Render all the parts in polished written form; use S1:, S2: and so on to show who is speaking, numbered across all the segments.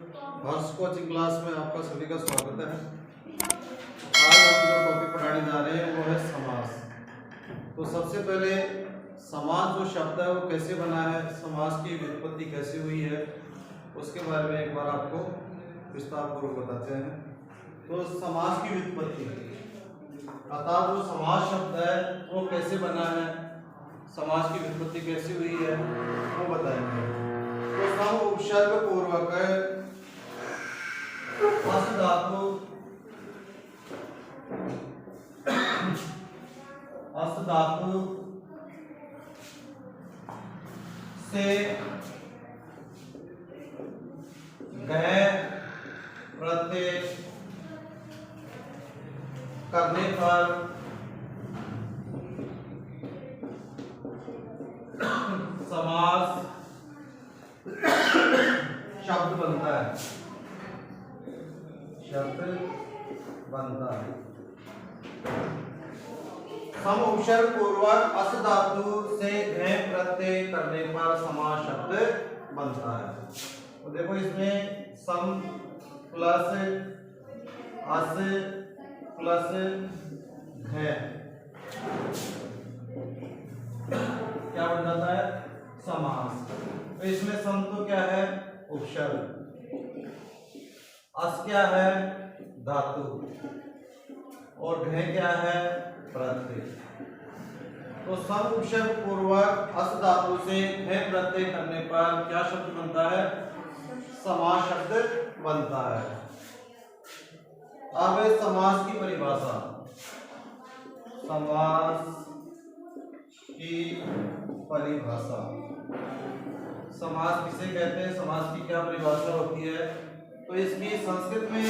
S1: हर्ष coaching class में आपका सभी का स्वागत है। आज हम जो टॉपिक पढ़ाने जा रहे हैं वो है समास। तो सबसे पहले समास जो शब्द है वो कैसे बना है, समास की व्युत्पत्ति कैसे हुई है, उसके बारे में एक बार आपको विस्तारपूर्वक बताते हैं। तो समास की व्युत्पत्ति अर्थात जो समास शब्द है वो कैसे बना है, समास की व्युत्पत्ति कैसे हुई है वो बताएंगे। तो सम उपसर्ग पूर्वक अस धातु से गए प्रत्यय करने पर समास शब्द बनता है, सम उपसर्ग पूर्वक अस धातु से घय प्रत्यय करने पर समास शब्द बनता है। तो देखो इसमें सम प्लस अस प्लस घय क्या बन जाता है, समास। तो इसमें सम तो क्या है, उपसर्ग, अस क्या है, धातु, और घय क्या है, प्रत्यय। तो सम उपसर्ग पूर्वक अस धातु से घय प्रत्यय करने पर क्या शब्द बनता है, समास शब्द बनता है। अब समास की परिभाषा, समास की परिभाषा, समास किसे कहते हैं, समास की क्या परिभाषा होती है। तो इसकी संस्कृत में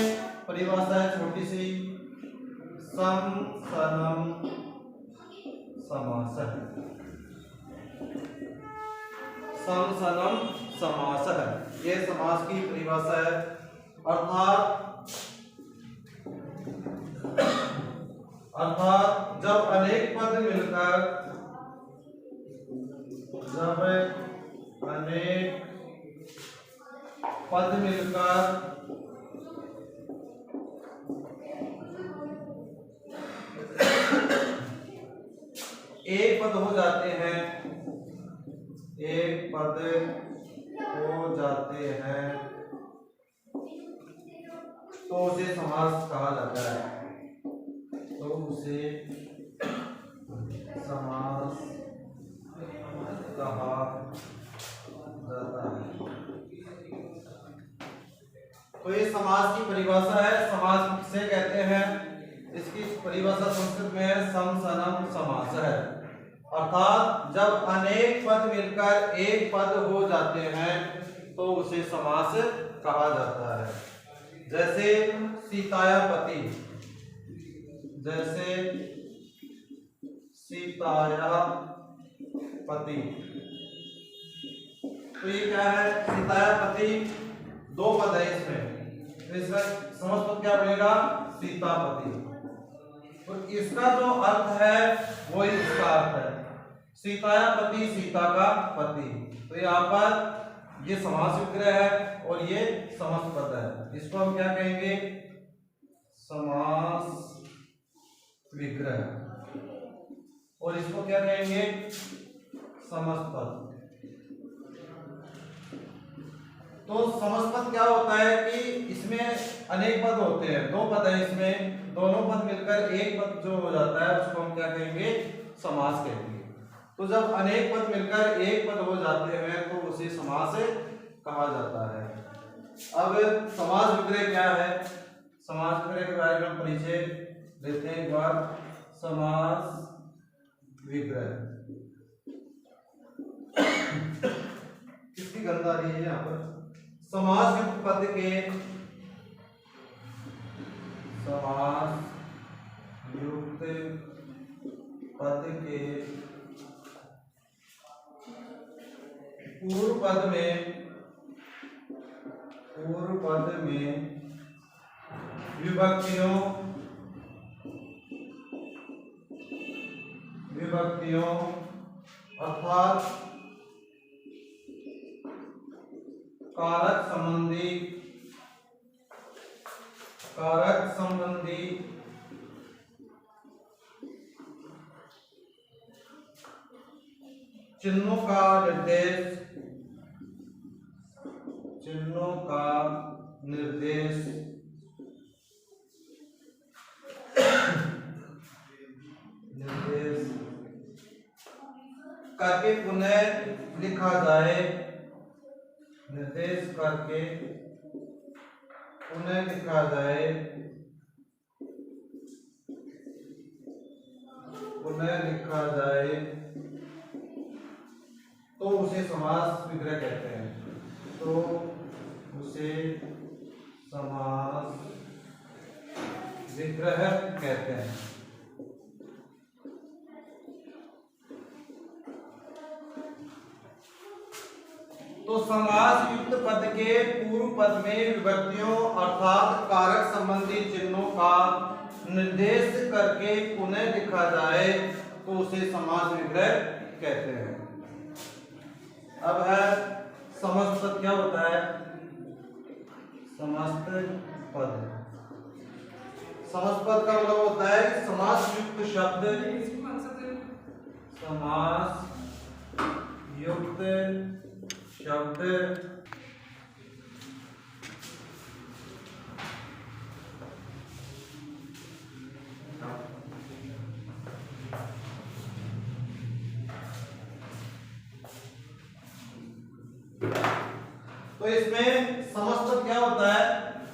S1: परिभाषा है छोटी सी, सम सनम समासः, सम सनम समासः, ये समास की परिभाषा है। अर्थात जब अनेक पद मिलकर एक पद हो जाते हैं, एक पद हो जाते हैं तो उसे समास कहा जाता है, तो उसे समास कहा जाता है। तो ये समास की परिभाषा है, समास किसे कहते हैं, इसकी परिभाषा संस्कृत में है सम सनम समास है। अर्थात जब अनेक पद मिलकर एक पद हो जाते हैं तो उसे समास कहा जाता है। जैसे सीताया पति, जैसे सीताया पति, तो ये क्या है, सीताया पति, दो पद है इसमें, तो इसका समस्त क्या बनेगा, सीतापति। तो इसका जो अर्थ है वो इसका अर्थ है, सीताया पति, सीता का पति। तो यहाँ पर ये समास विग्रह है और ये समस्त पद है, इसको हम क्या कहेंगे, समास विग्रह, और इसको क्या कहेंगे, समस्त पद। तो समस्त पद क्या होता है कि इसमें अनेक पद होते हैं, दो पद है इसमें, दोनों पद मिलकर एक पद जो हो जाता है उसको हम क्या कहेंगे, समास कहेंगे। तो जब अनेक पद मिलकर एक पद हो जाते हैं तो उसे समास कहा जाता है। अब समास विग्रह क्या है, समास विग्रह के बारे में परिचय लेते हैं एक बार। समास विग्रह किसकी गंध आ रही है यहाँ पर, समास युक्त पद के, समास युक्त पद के पूर्व पद में विभक्तियों अर्थात कारक संबंधी कारक संबंधी चिन्हों का निर्देश करके पुनः लिखा जाए, निर्देश करके पुनः लिखा जाए, तो उसे समास विग्रह कहते हैं। तो उसे समास विग्रह कहते हैं। तो समास युक्त पद के पूर्व पद में विभक्तियों अर्थात कारक संबंधी चिन्हों का निर्देश करके पुनः लिखा जाए तो उसे समास विग्रह कहते हैं। अब है समस्त पद। क्या होता है समस्त पद? समस्त पद का मतलब होता है समास युक्त शब्द, समास युक्त शब्द तो इसमें समस्त पद क्या होता है?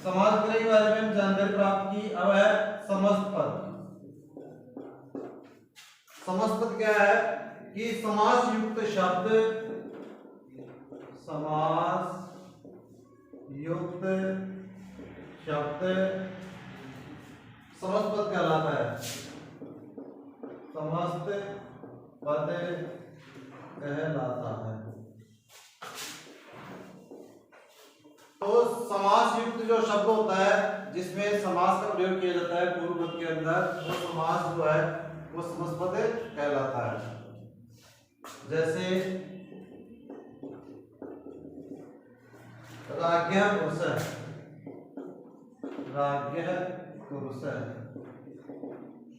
S1: समास विग्रह के बारे में हम जानकारी प्राप्त की। अब है समस्त पद। समस्त पद क्या है कि समास युक्त शब्द, समास युक्त शब्द समस्त पद कहलाता है। समस्त पद कहलाता है। तो समास युक्त जो शब्द होता है जिसमें समास का प्रयोग किया जाता है पूर्व पद के अंदर, वो समास जो है वो समस्त पद कहलाता है। जैसे राज्ञः पुरुषः, राज्ञः पुरुषः,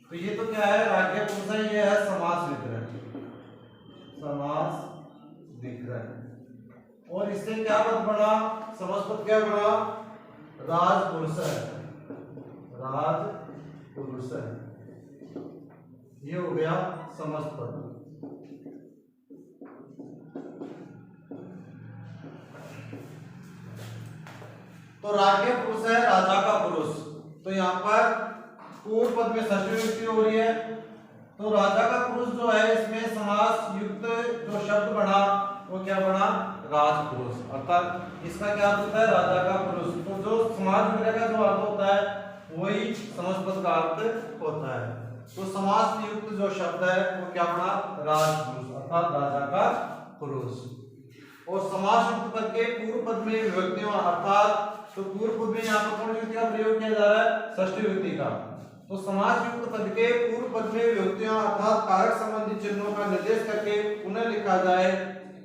S1: तो ये तो क्या है? राज्ञः पुरुषः, ये है समास विग्रह, समास विग्रह। और इससे क्या पद बना? समस्त पद क्या बना? राजपुरुषः, राजपुरुषः, ये हो गया समस्त पद। तो राज्ञः पुरुष है राजा का पुरुष, तो यहाँ पर पूर्व पद में षष्ठी विभक्ति हो रही है। तो राजा का पुरुष जो है इसमें समास युक्त जो शब्द बना वो क्या बना? राजपुरुष। अर्थात इसका क्या अर्थ होता है? राजा का पुरुष। तो जो समास विग्रह का जो अर्थ होता है वही समस्त पद का अर्थ होता है। तो समास युक्त जो शब्द है वो क्या बना? राजपुरुष, अर्थात राजा का पुरुष। और समास युक्त पद के पूर्व पद में विभक्तियों अर्थात, तो पूर्व पद में यहाँ पर कौन सी विभक्ति का प्रयोग किया जा रहा है? षष्ठी विभक्ति का। तो समास युक्त पद के पूर्व पद में विभक्तियों अर्थात कारक संबंधी चिन्हों का निर्देश करके पुनः लिखा जाए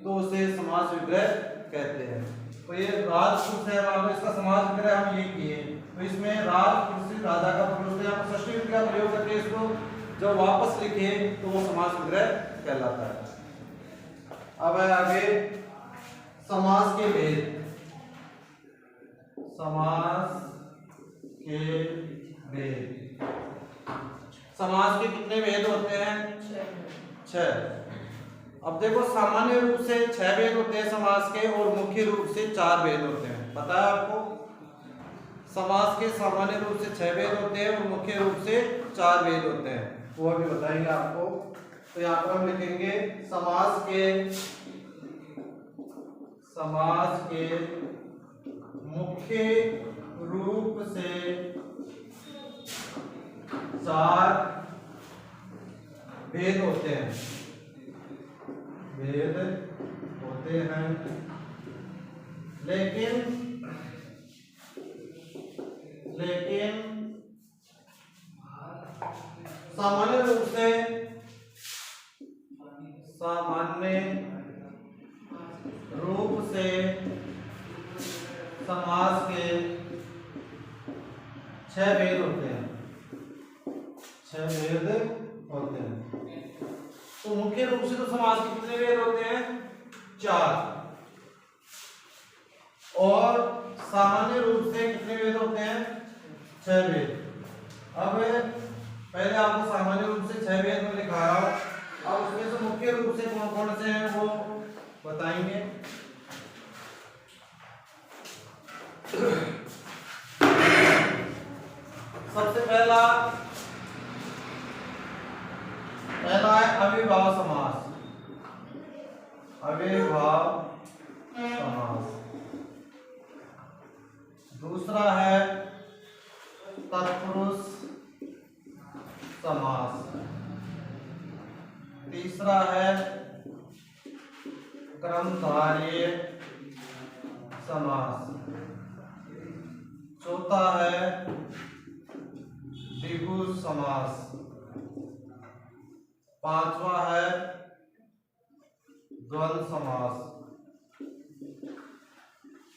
S1: तो उसे समास विग्रह कहते हैं। तो ये राजपुरुष है, मान लो इसका समास विग्रह हम ये किए, तो इसमें राजपुरुष राजा का पुरुष, यहाँ पर षष्ठी विभक्ति का प्रयोग करके इसको जब वापस लिखे तो वो समास विग्रह कहलाता है। अब है आगे समास के भेद। समास के भेद, समास के कितने भेद होते हैं? 6। अब देखो सामान्य रूप से 6 भेद होते हैं समास के, और मुख्य रूप से 4 भेद होते हैं। पता है आपको? समास के सामान्य रूप से 6 भेद होते हैं और मुख्य रूप से 4 भेद होते हैं, वो अभी बताएंगे आपको। तो यहाँ पर हम लिखेंगे समास के मुख्य रूप से 4 भेद होते हैं, लेकिन सामान्य रूप से समास के 6 भेद होते हैं, 6 भेद होते हैं। तो मुख्य रूप से तो समास के कितने भेद होते हैं? 4। और सामान्य रूप से कितने भेद होते हैं? 6 भेद। अब पहले आपको सामान्य रूप से 6 भेद में लिखा रहा हूं, अब उसमें से मुख्य रूप से कौन कौन से हैं वो बताएंगे। सबसे पहला है अविभाव समास। अविभाव समास। दूसरा है तत्पुरुष समास। तीसरा है क्रमधारय समास। चौथा है द्विगु समास। पांचवा है द्वंद्व समास।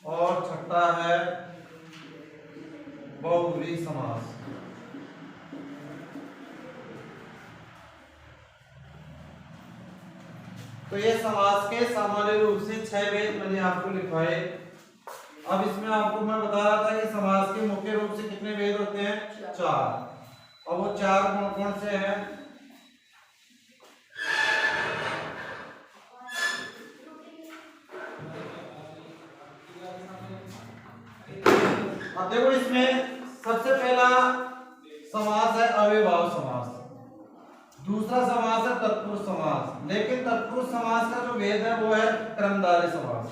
S1: और छठा है बहुव्रीहि समास। तो ये समास के सामान्य रूप से 6 भेद मैंने आपको लिखवाए। अब इसमें आपको मैं बता रहा था कि समास के मुख्य रूप से कितने भेद होते हैं? 4। और वो 4 कौन कौन से हैं? अब देखो इसमें सबसे पहला समास है अविभाव समास। दूसरा समास है तत्पुरुष समास। लेकिन तत्पुरुष समास का जो भेद है वो है क्रमधारय समास।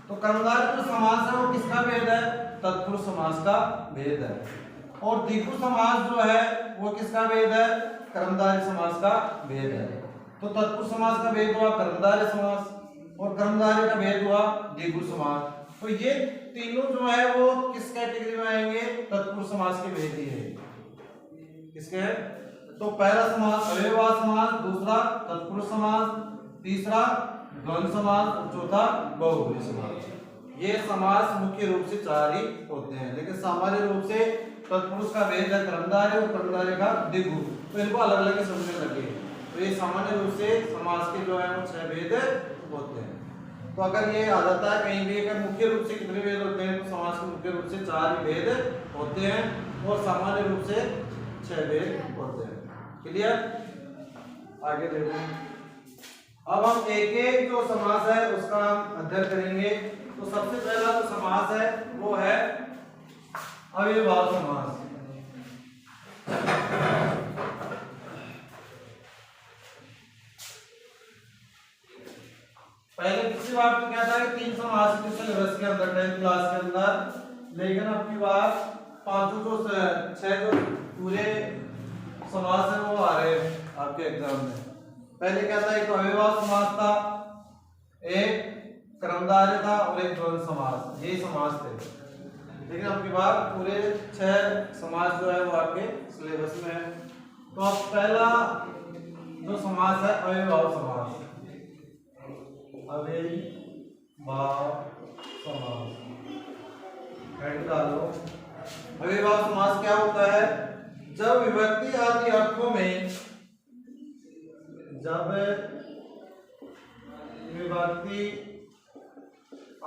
S1: तो क्रमधारय जो समास है वो किसका भेद है? तत्पुरुष समास का भेद है। और द्विगु समास जो है वो किसका भेद है? क्रमधारय समास का भेद है। तो तत्पुरुष समास का भेद हुआ क्रमधारय समास, और क्रमधारय का भेद हुआ द्विगु समास। तो ये तीनों जो है वो किस कैटेगरी में आएंगे? तत्पुरुष समास के भेद ही है। किसके है? तो पहला समास अव्ययभाव समास, दूसरा तत्पुरुष समास, तीसरा द्वंद्व समास और चौथा बहुव्रीहि समास। ये समास मुख्य रूप से 4 ही होते हैं, लेकिन सामान्य रूप से तत्पुरुष का भेद है क्रमधारय और क्रमधारय का द्विगु। तो इनको अलग अलग ही समझने लगे। तो ये सामान्य रूप से समास के जो है वो 6 भेद होते हैं। तो अगर ये आ जाता है कहीं भी अगर मुख्य रूप से कितने भेद होते हैं, तो समास के मुख्य रूप से 4 ही भेद होते हैं और सामान्य रूप से 6 भेद होते हैं। क्लियर? आगे देखो। अब हम एक एक जो समास है उसका हम अध्ययन करेंगे। तो सबसे पहला जो समास है वो है अविभाव समास। पहले पिछली बार तो क्या था कि 3 समास थे सिलेबस के अंदर 10th क्लास के अंदर, लेकिन अब की बार 5 जो 6 जो पूरे समास है वो आ रहे हैं आपके एग्जाम में। पहले क्या था? एक तो अविभाव समास था, एक क्रमधारय था और एक द्वंद्व समास। ये समास थे। लेकिन अब की बार पूरे 6 समास जो है वो आपके सिलेबस में है। तो अब पहला जो समास है अविभाव समास। अविभाव समास हेड डालो। अविभाव समास क्या होता है? जब विभक्ति आदि अर्थों में, जब विभक्ति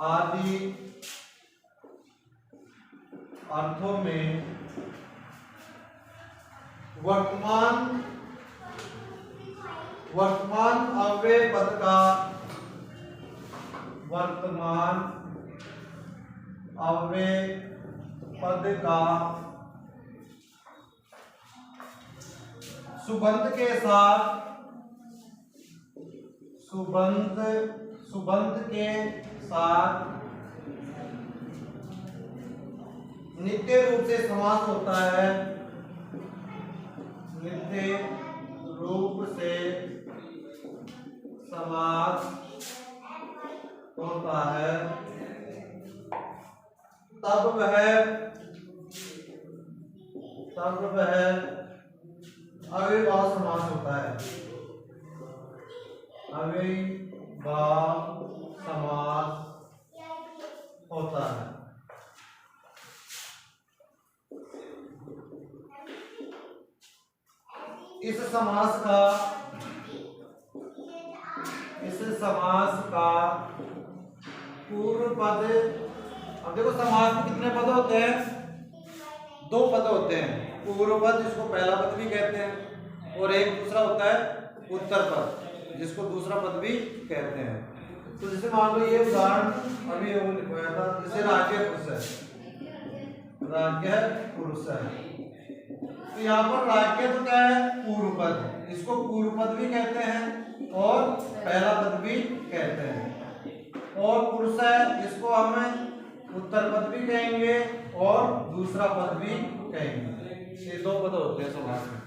S1: आदि अर्थों में वर्तमान अव्यय पद का सुबंत के साथ नित्य रूप से समास होता है। नित्य रूप से समास होता है तब वह अविभाव समास होता है। अविभाव समास होता है। इस समास का पूर्व पद, अब देखो समास में कितने पद होते हैं? 2 पद होते हैं। पूर्व पद जिसको पहला पद भी कहते हैं और एक दूसरा होता है उत्तर पद जिसको दूसरा पद भी कहते हैं। तो जैसे मान लो ये उदाहरण अभी लिखवाया था, जैसे राज्य पुरुष है। तो यहाँ पर राज्य तो क्या है? पूर्व पद, इसको पूर्व पद भी कहते हैं और पहला पद भी कहते हैं। और पुरुष है जिसको हम उत्तर पद भी कहेंगे और दूसरा पद भी कहेंगे। ये 2 पद होते हैं समास में।